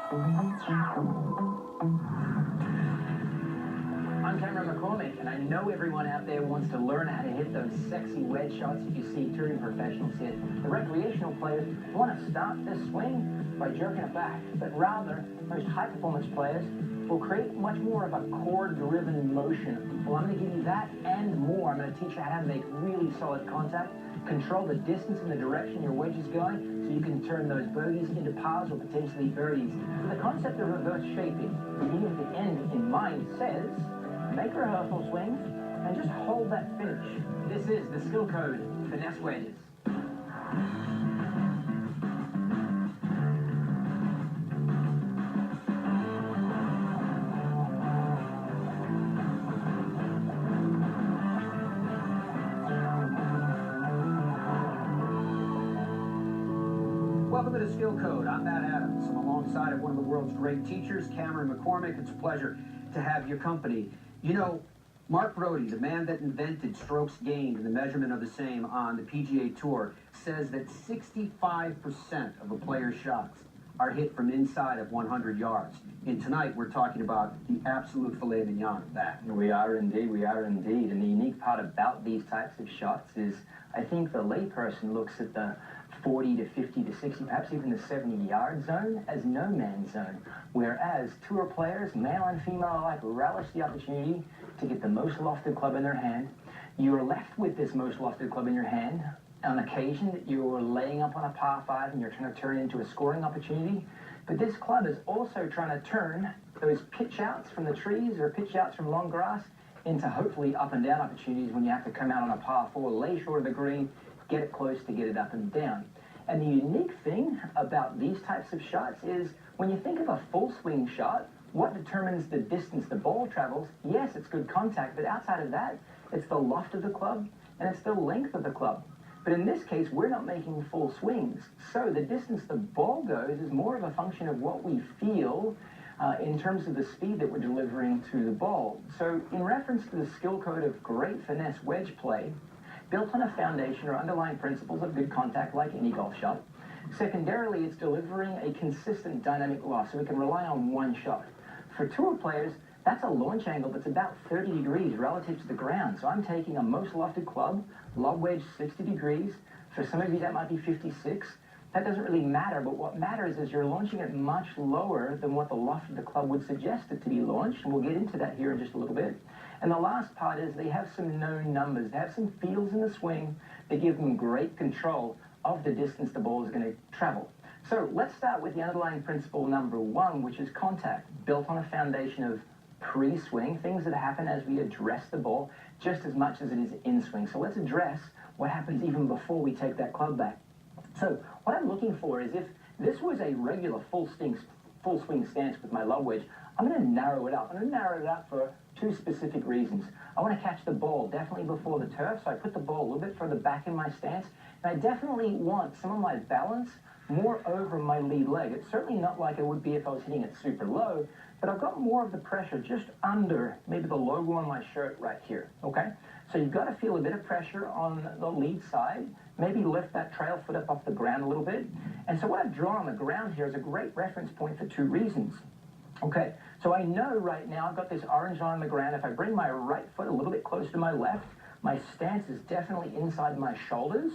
I'm Cameron McCormick, and I know everyone out there wants to learn how to hit those sexy wedge shots that you see touring professionals hit. The recreational players want to start this swing by jerking it back, but rather, most high-performance players will create much more of a core-driven motion. Well, I'm going to give you that and more. I'm going to teach you how to make really solid contact, control the distance and the direction your wedge is going, so you can turn those bogeys into pars or potentially birdies. So the concept of reverse shaping, beginning at the end in mind, says make a rehearsal swing and just hold that finish. This is the SkillCode Finesse Wedges. Welcome to the SkillCode. I'm Matt Adams. I'm alongside of one of the world's great teachers, Cameron McCormick. It's a pleasure to have your company. You know, Mark Brody, the man that invented strokes gained and the measurement of the same on the PGA Tour, says that 65% of a player's shots are hit from inside of 100 yards. And tonight we're talking about the absolute filet mignon of that. We are indeed, we are indeed. And the unique part about these types of shots is I think the layperson looks at the 40 to 50 to 60, perhaps even the 70-yard zone as no man's zone, whereas tour players, male and female alike, relish the opportunity to get the most lofted club in their hand. You're left with this most lofted club in your hand on occasion that you're laying up on a par 5 and you're trying to turn it into a scoring opportunity. But this club is also trying to turn those pitch outs from the trees or pitch outs from long grass into hopefully up and down opportunities when you have to come out on a par 4, lay short of the green, get it close to get it up and down. And the unique thing about these types of shots is when you think of a full swing shot, what determines the distance the ball travels? Yes, it's good contact, but outside of that, it's the loft of the club and it's the length of the club. But in this case, we're not making full swings. So the distance the ball goes is more of a function of what we feel in terms of the speed that we're delivering to the ball. So in reference to the SkillCode of great finesse wedge play, built on a foundation or underlying principles of good contact like any golf shot. Secondarily, it's delivering a consistent dynamic loft, so we can rely on one shot. For tour players, that's a launch angle that's about 30 degrees relative to the ground. So I'm taking a most lofted club, lob wedge 60 degrees. For some of you, that might be 56. That doesn't really matter, but what matters is you're launching it much lower than what the loft of the club would suggest it to be launched, and we'll get into that here in just a little bit. And the last part is they have some known numbers. They have some feels in the swing that give them great control of the distance the ball is going to travel. So let's start with the underlying principle number 1, which is contact, built on a foundation of pre-swing, things that happen as we address the ball just as much as it is in swing. So let's address what happens even before we take that club back. So what I'm looking for is if this was a regular full swing stance with my lob wedge, I'm going to narrow it up. I'm going to narrow it up for 2 specific reasons. I want to catch the ball definitely before the turf, so I put the ball a little bit further back in my stance, and I definitely want some of my balance more over my lead leg. It's certainly not like it would be if I was hitting it super low, but I've got more of the pressure just under maybe the logo on my shirt right here, okay? So you've got to feel a bit of pressure on the lead side, maybe lift that trail foot up off the ground a little bit. And so what I've drawn on the ground here is a great reference point for 2 reasons. Okay, so I know right now I've got this orange line on the ground. If I bring my right foot a little bit closer to my left, my stance is definitely inside my shoulders,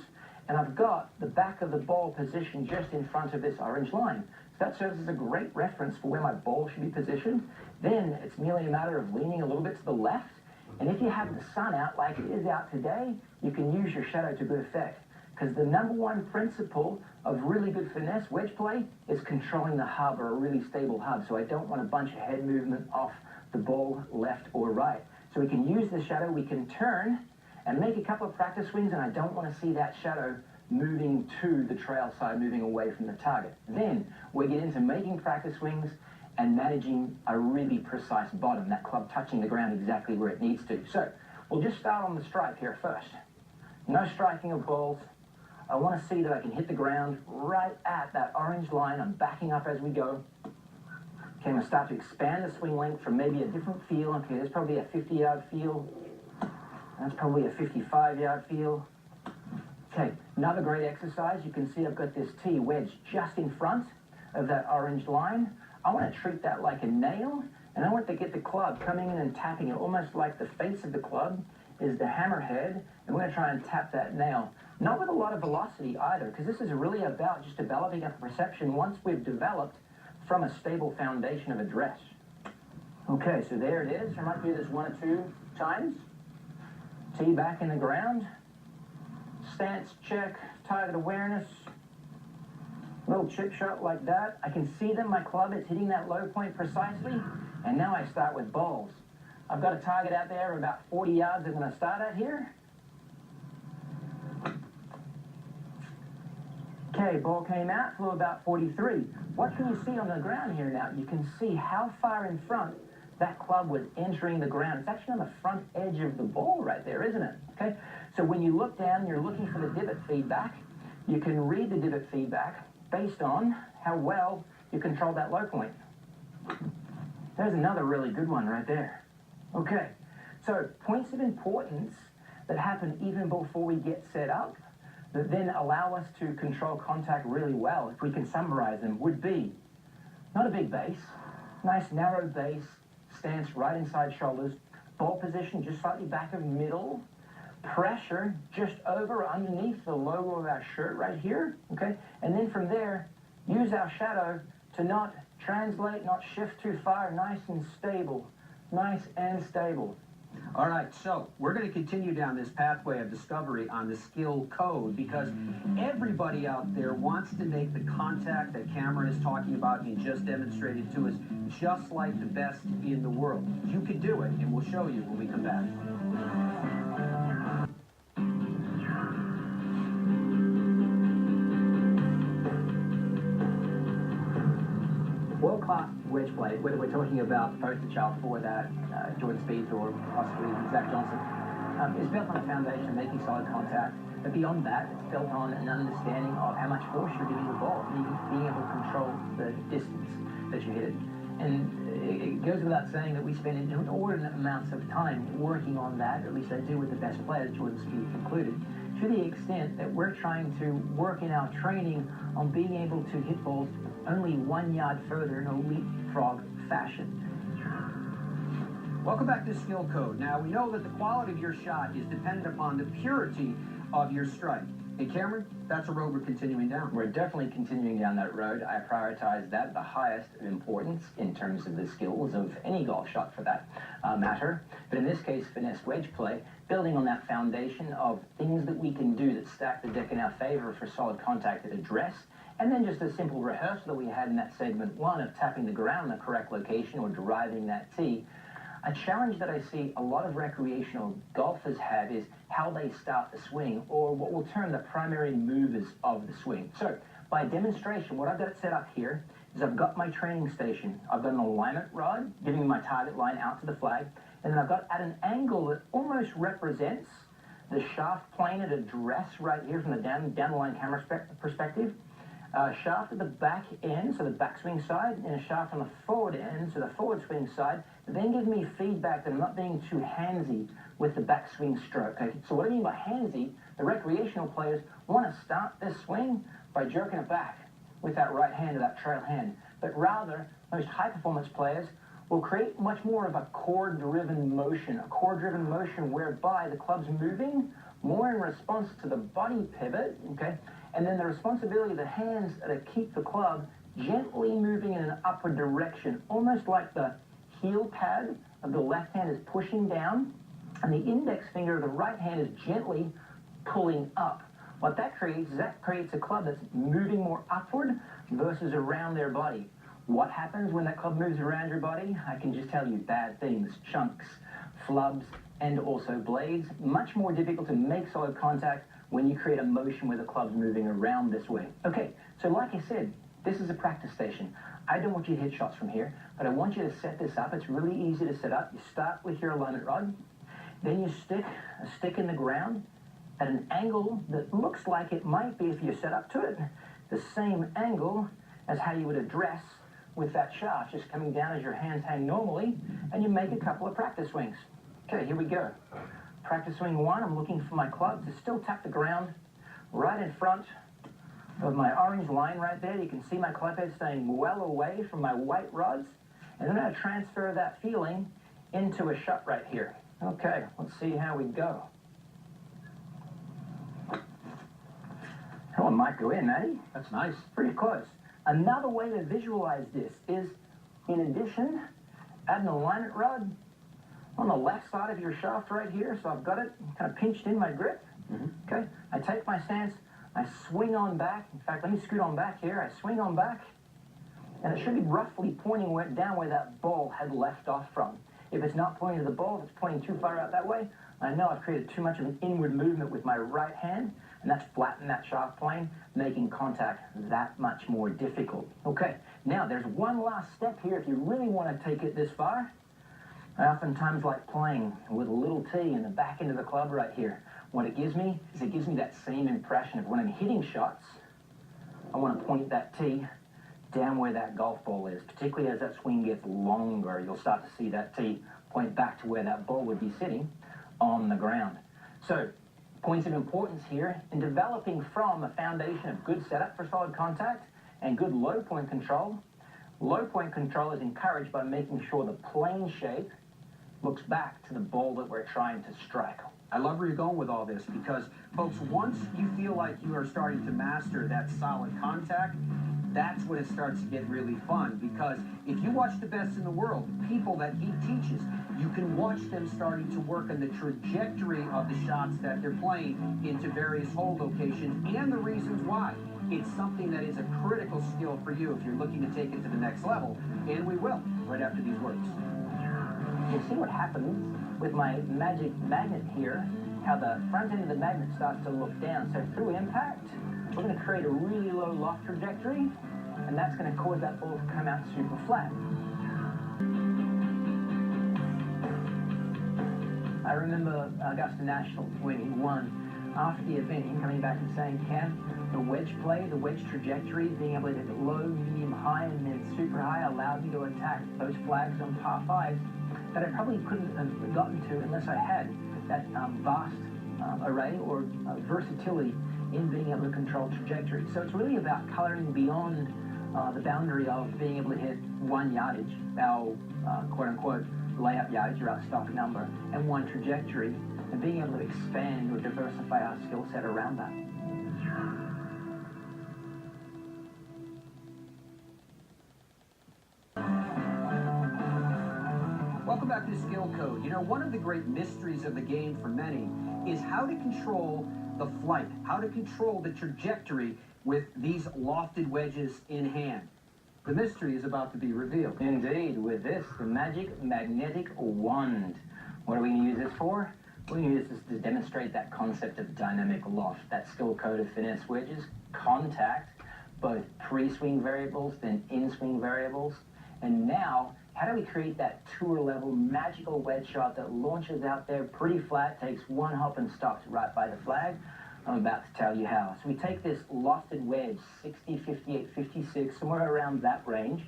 and I've got the back of the ball positioned just in front of this orange line. So that serves as a great reference for where my ball should be positioned. Then it's merely a matter of leaning a little bit to the left, and if you have the sun out like it is out today, you can use your shadow to good effect. Because the number 1 principle of really good finesse wedge play is controlling the hub or a really stable hub. So I don't want a bunch of head movement off the ball left or right. So we can use the shadow, we can turn and make a couple of practice swings, and I don't want to see that shadow moving to the trail side, moving away from the target. Then we get into making practice swings and managing a really precise bottom, that club touching the ground exactly where it needs to. So we'll just start on the strike here first. No striking of balls. I want to see that I can hit the ground right at that orange line. I'm backing up as we go. Okay, I'm going to start to expand the swing length from maybe a different feel. Okay, there's probably a 50-yard feel. That's probably a 55-yard feel. Okay, another great exercise. You can see I've got this tee wedged just in front of that orange line. I want to treat that like a nail, and I want to get the club coming in and tapping it almost like the face of the club is the hammerhead, and we're going to try and tap that nail. Not with a lot of velocity either, because this is really about just developing a perception once we've developed from a stable foundation of address. Okay, so there it is. I might do this 1 or 2 times. Tee back in the ground. Stance check, target awareness. Little chip shot like that. I can see that my club is hitting that low point precisely, and now I start with balls. I've got a target out there of about 40 yards I'm going to start at here. Okay, ball came out, flew about 43. What can you see on the ground here now? You can see how far in front that club was entering the ground. It's actually on the front edge of the ball right there, isn't it? Okay, so when you look down, you're looking for the divot feedback. You can read the divot feedback based on how well you control that low point. There's another really good one right there. Okay, so points of importance that happen even before we get set up that then allow us to control contact really well, if we can summarize them, would be not a big base, nice narrow base, stance right inside shoulders, ball position just slightly back of middle, pressure just over or underneath the logo of our shirt right here, okay? And then from there, use our shadow to not translate, not shift too far, nice and stable, nice and stable. All right, so we're going to continue down this pathway of discovery on the skill code because everybody out there wants to make the contact that Cameron is talking about and just demonstrated to us just like the best in the world. You can do it, and we'll show you when we come back. World-class wedge play, whether we're talking about the poster child for that, Jordan Spieth or possibly Zach Johnson, is built on a foundation of making solid contact. But beyond that, it's built on an understanding of how much force you're giving the ball, and being able to control the distance that you hit it. And it goes without saying that we spend inordinate amounts of time working on that, or at least I do with the best players, Jordan Spieth included, to the extent that we're trying to work in our training on being able to hit balls only 1 yard further in a leapfrog fashion. Welcome back to Skill Code. Now, we know that the quality of your shot is dependent upon the purity of your strike. And Cameron, that's a road we're continuing down. We're definitely continuing down that road. I prioritize that the highest of importance in terms of the skills of any golf shot for that matter. But in this case, finesse wedge play, building on that foundation of things that we can do that stack the deck in our favor for solid contact at address, and then just a simple rehearsal that we had in that segment 1 of tapping the ground in the correct location or driving that tee. A challenge that I see a lot of recreational golfers have is how they start the swing, or what we'll term the primary movers of the swing. So, by demonstration, what I've got set up here is I've got my training station. I've got an alignment rod giving me my target line out to the flag, and then I've got at an angle that almost represents the shaft plane at address right here from the down the line camera perspective. Shaft at the back end, so the backswing side, and a shaft on the forward end, so the forward swing side, that then gives me feedback that I'm not being too handsy with the backswing stroke. Okay? So what I mean by handsy, the recreational players want to start this swing by jerking it back with that right hand or that trail hand. But rather, most high-performance players will create much more of a core-driven motion, whereby the club's moving more in response to the body pivot, okay? And then the responsibility of the hands to keep the club gently moving in an upward direction, almost like the heel pad of the left hand is pushing down, and the index finger of the right hand is gently pulling up. What that creates is a club that's moving more upward versus around their body. What happens when that club moves around your body? I can just tell you bad things, chunks, flubs, and also blades. Much more difficult to make solid contact when you create a motion where the club's moving around this way. Okay, so like I said, this is a practice station. I don't want you to hit shots from here, but I want you to set this up. It's really easy to set up. You start with your alignment rod, then you stick a stick in the ground at an angle that looks like it might be, if you set up to it, the same angle as how you would address with that shaft, just coming down as your hands hang normally, and you make a couple of practice swings. Okay, here we go. Practice swing 1, I'm looking for my club to still tap the ground right in front With my orange line right there, you can see my club head staying well away from my white rods. And then I'm going to transfer that feeling into a shot right here. Okay, let's see how we go. That one might go in, Matty. That's nice. Pretty close. Another way to visualize this is, in addition, add an alignment rod on the left side of your shaft right here. So I've got it kind of pinched in my grip. Okay, I take my stance, I swing on back. In fact, let me scoot on back here. I swing on back, and it should be roughly pointing down where that ball had left off from. If it's not pointing to the ball, if it's pointing too far out that way, I know I've created too much of an inward movement with my right hand, and that's flattened that shaft plane, making contact that much more difficult. Okay, now there's one last step here if you really want to take it this far. I oftentimes like playing with a little tee in the back end of the club right here. What it gives me is it gives me that same impression of when I'm hitting shots, I want to point that tee down where that golf ball is. Particularly as that swing gets longer, you'll start to see that tee point back to where that ball would be sitting on the ground. So, points of importance here in developing from a foundation of good setup for solid contact and good low point control. Low point control is encouraged by making sure the plane shape looks back to the ball that we're trying to strike. I love where you're going with all this because, folks, once you feel like you are starting to master that solid contact, that's when it starts to get really fun. Because if you watch the best in the world, people that he teaches, you can watch them starting to work on the trajectory of the shots that they're playing into various hole locations and the reasons why. It's something that is a critical skill for you if you're looking to take it to the next level, and we will right after these words. You'll see what happens with my magic magnet here, how the front end of the magnet starts to look down. So through impact, we're going to create a really low loft trajectory, and that's going to cause that ball to come out super flat. I remember Augusta National when he won. After the event, him coming back and saying, Cam, the wedge play, the wedge trajectory, being able to hit it low, medium, high, and then super high allowed me to attack those flags on par fives that I probably couldn't have gotten to unless I had that vast array or versatility in being able to control trajectory. So it's really about coloring beyond the boundary of being able to hit 1 yardage, our quote-unquote layup yardage or our stock number, and 1 trajectory, and being able to expand or diversify our skill set around that. Welcome back to SkillCode. You know, one of the great mysteries of the game for many is how to control the flight, how to control the trajectory with these lofted wedges in hand. The mystery is about to be revealed. Indeed, with this, the magic magnetic wand. What are we going to use this for? We're going to use this to demonstrate that concept of dynamic loft, that SkillCode of finesse wedges, contact, both pre-swing variables, then in-swing variables, and now, how do we create that tour-level magical wedge shot that launches out there pretty flat, takes 1 hop and stops right by the flag? I'm about to tell you how. So we take this lofted wedge, 60, 58, 56, somewhere around that range,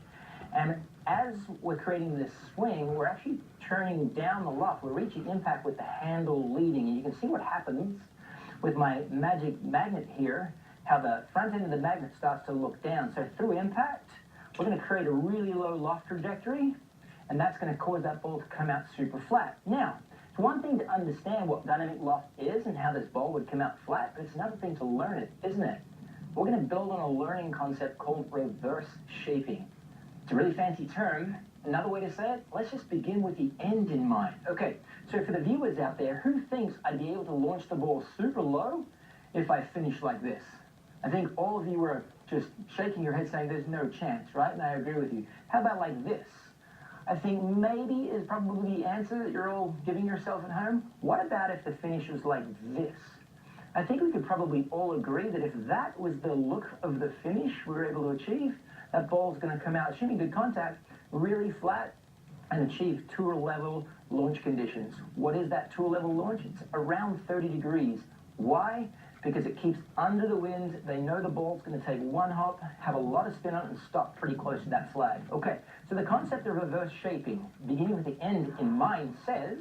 and as we're creating this swing, we're actually turning down the loft. We're reaching impact with the handle leading, and you can see what happens with my magic magnet here, how the front end of the magnet starts to look down. So through impact, we're going to create a really low loft trajectory, and that's going to cause that ball to come out super flat. Now, it's one thing to understand what dynamic loft is and how this ball would come out flat, but it's another thing to learn it, isn't it? We're going to build on a learning concept called reverse shaping. It's a really fancy term. Another way to say it, let's just begin with the end in mind. Okay, so for the viewers out there, who thinks I'd be able to launch the ball super low if I finish like this? I think all of you were just shaking your head saying there's no chance, right? And I agree with you. How about like this? I think maybe is probably the answer that you're all giving yourself at home. What about if the finish was like this? I think we could probably all agree that if that was the look of the finish we were able to achieve, that ball's going to come out, assuming good contact, really flat and achieve tour-level launch conditions. What is that tour-level launch? It's around 30 degrees. Why? Because it keeps under the wind. They know the ball's going to take 1 hop, have a lot of spin on it, and stop pretty close to that flag. Okay, so the concept of reverse shaping, beginning with the end in mind, says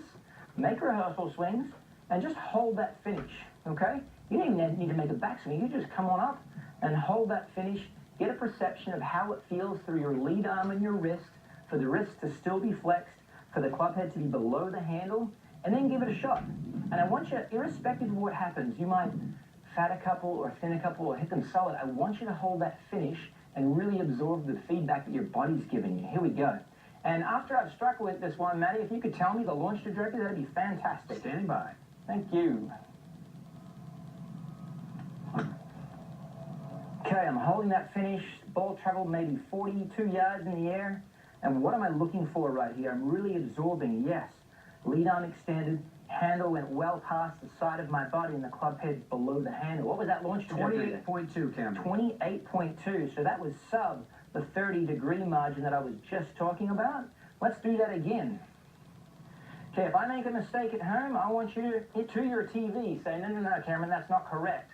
make rehearsal swings and just hold that finish, okay? You don't even need to make a backswing. You just come on up, and hold that finish. Get a perception of how it feels through your lead arm and your wrist, for the wrist to still be flexed, for the club head to be below the handle, and then give it a shot. And I want you, irrespective of what happens, you might fat a couple or thin a couple or hit them solid, I want you to hold that finish and really absorb the feedback that your body's giving you. Here we go. And after I've struck with this one, Matty, if you could tell me the launch trajectory, that'd be fantastic. Standing by. Thank you. Okay, I'm holding that finish. Ball traveled maybe 42 yards in the air. And what am I looking for right here? I'm really absorbing, yes. Lead arm extended, handle went well past the side of my body and the club head below the handle. What was that launch trajectory? 28.2, Cameron. 28.2, so that was sub the 30-degree margin that I was just talking about. Let's do that again. Okay, if I make a mistake at home, I want you to your TV say, no, Cameron, that's not correct.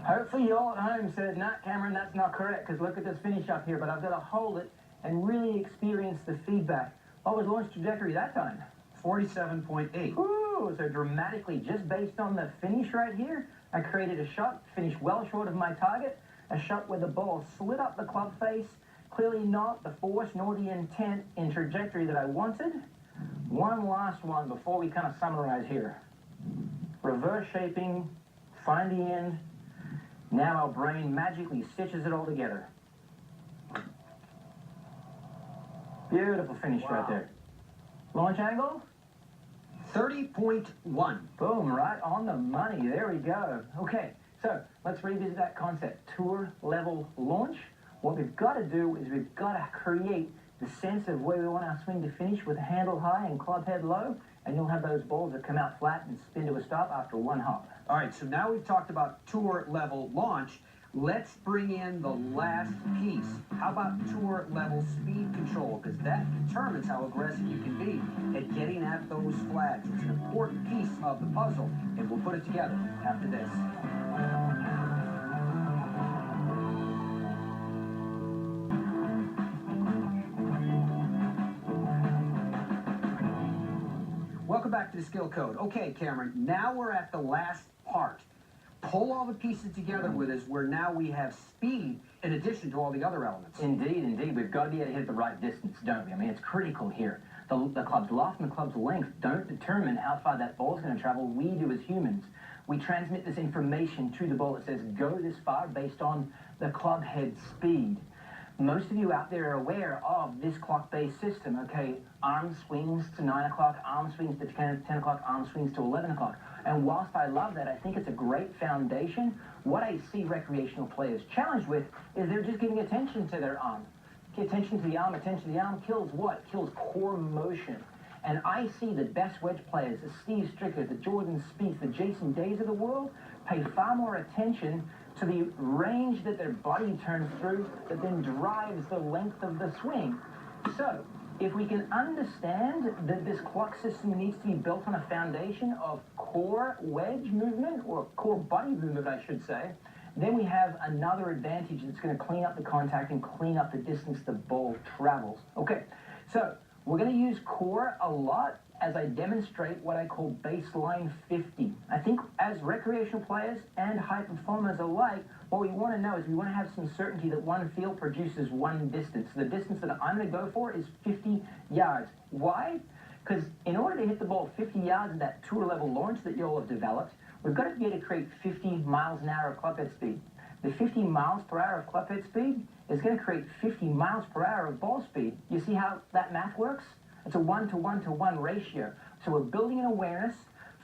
Hopefully you all at home said, no, Cameron, that's not correct, because look at this finish up here, but I've got to hold it and really experience the feedback. What was launch trajectory that time? 47.8. Ooh, so dramatically, just based on the finish right here, I created a shot, finished well short of my target, a shot where the ball slid up the club face, clearly not the force nor the intent in trajectory that I wanted. One last one before we kind of summarize here. Reverse shaping, find the end. Now our brain magically stitches it all together. Beautiful finish right there. Launch angle? 30.1. Boom, right on the money. There we go. Okay, so let's revisit that concept. Tour level launch. What we've got to do is we've got to create the sense of where we want our swing to finish with handle high and club head low, and you'll have those balls that come out flat and spin to a stop after one hop. All right, so now we've talked about tour level launch. Let's bring in the last piece. How about tour level speed control? Because that determines how aggressive you can be at getting at those flags. It's an important piece of the puzzle, and we'll put it together after this. Welcome back to the Skill Code. Okay, Cameron, now we're at the last part. Pull all the pieces together with us where now we have speed in addition to all the other elements. Indeed, indeed. We've got to be able to hit the right distance, don't we? I mean, it's critical here. The club's loft and the club's length don't determine how far that ball's going to travel. We do as humans. We transmit this information to the ball that says, go this far based on the club head speed. Most of you out there are aware of this clock-based system, okay? Arm swings to 9 o'clock, arm swings to 10 o'clock, arm swings to 11 o'clock. And whilst I love that, I think it's a great foundation, what I see recreational players challenged with is they're just giving attention to their arm. Attention to the arm kills what? Kills core motion. And I see the best wedge players, the Steve Strickers, the Jordan Spieths, the Jason Days of the world, pay far more attention to the range that their body turns through that then drives the length of the swing. So, if we can understand that this clock system needs to be built on a foundation of core wedge movement, or core body movement, I should say, then we have another advantage that's going to clean up the contact and clean up the distance the ball travels. Okay, so we're going to use core a lot as I demonstrate what I call baseline 50. I think as recreational players and high performers alike, what we want to know is we want to have some certainty that one field produces one distance. The distance that I'm going to go for is 50 yards. Why? Because in order to hit the ball 50 yards at that tour level launch that you all have developed, we've got to be able to create 50 miles an hour of club head speed. The 50 miles per hour of club head speed is going to create 50 miles per hour of ball speed. You see how that math works? It's a 1-to-1-to-1 ratio. So we're building an awareness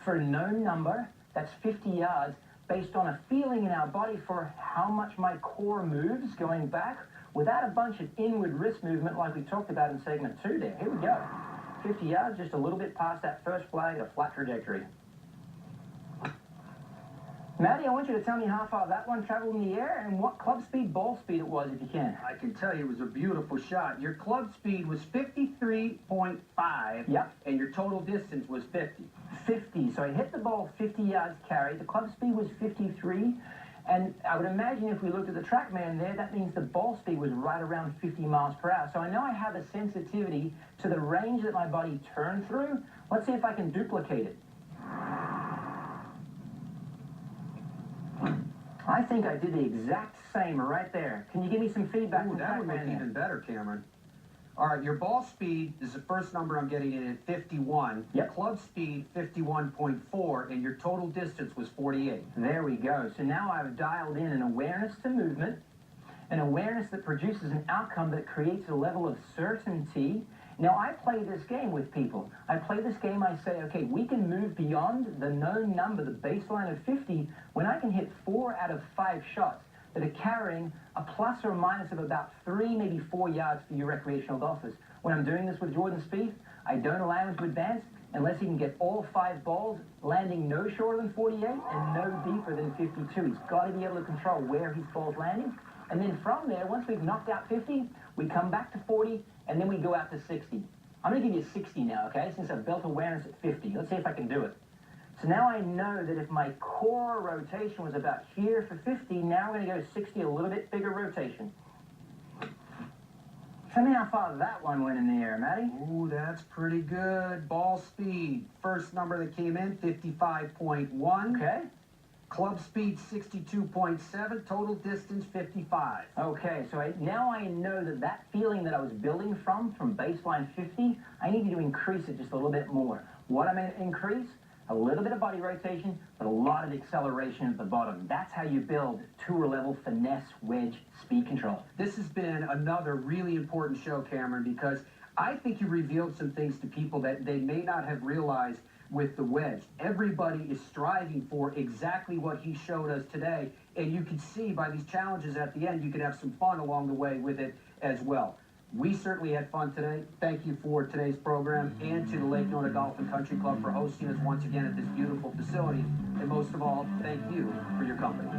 for a known number, that's 50 yards, based on a feeling in our body for how much my core moves going back without a bunch of inward wrist movement like we talked about in segment 2 there. Here we go. 50 yards, just a little bit past that first flag, a flat trajectory. Matty, I want you to tell me how far that one traveled in the air and what club speed, ball speed it was, if you can. I can tell you it was a beautiful shot. Your club speed was 53.5. Yep. And your total distance was 50. 50. So I hit the ball 50 yards carry. The club speed was 53. And I would imagine if we looked at the TrackMan there, that means the ball speed was right around 50 miles per hour. So I know I have a sensitivity to the range that my body turned through. Let's see if I can duplicate it. think I did the exact same right there. Can you give me some feedback? Ooh, that would look even better, Cameron. All right, your ball speed is the first number I'm getting in at 51. Yep. Club speed, 51.4, and your total distance was 48. There we go. So now I've dialed in an awareness to movement, an awareness that produces an outcome that creates a level of certainty. Now, I play this game with people. I play this game, I say, okay, we can move beyond the known number, the baseline of 50, when I can hit 4 out of 5 shots that are carrying a plus or a minus of about 3, maybe 4 yards for your recreational golfers. When I'm doing this with Jordan Spieth, I don't allow him to advance unless he can get all 5 balls landing no shorter than 48 and no deeper than 52. He's got to be able to control where his ball's landing. And then from there, once we've knocked out 50, we come back to 40, and then we go out to 60. I'm going to give you 60 now, okay, since I've built awareness at 50. Let's see if I can do it. So now I know that if my core rotation was about here for 50, now we're going to go 60, a little bit bigger rotation. Tell me how far that one went in the air, Matty. Ooh, that's pretty good. Ball speed, first number that came in, 55.1. Okay. Club speed, 62.7. Total distance, 55. Okay, so now I know that that feeling that I was building from baseline 50, I need to increase it just a little bit more. What am I going to increase? A little bit of body rotation, but a lot of acceleration at the bottom. That's how you build tour-level finesse wedge speed control. This has been another really important show, Cameron, because I think you revealed some things to people that they may not have realized with the wedge. Everybody is striving for exactly what he showed us today, and you can see by these challenges at the end, you can have some fun along the way with it as well. We certainly had fun today. Thank you for today's program and to the Lake Nona Golf and Country Club for hosting us once again at this beautiful facility. And most of all, thank you for your company.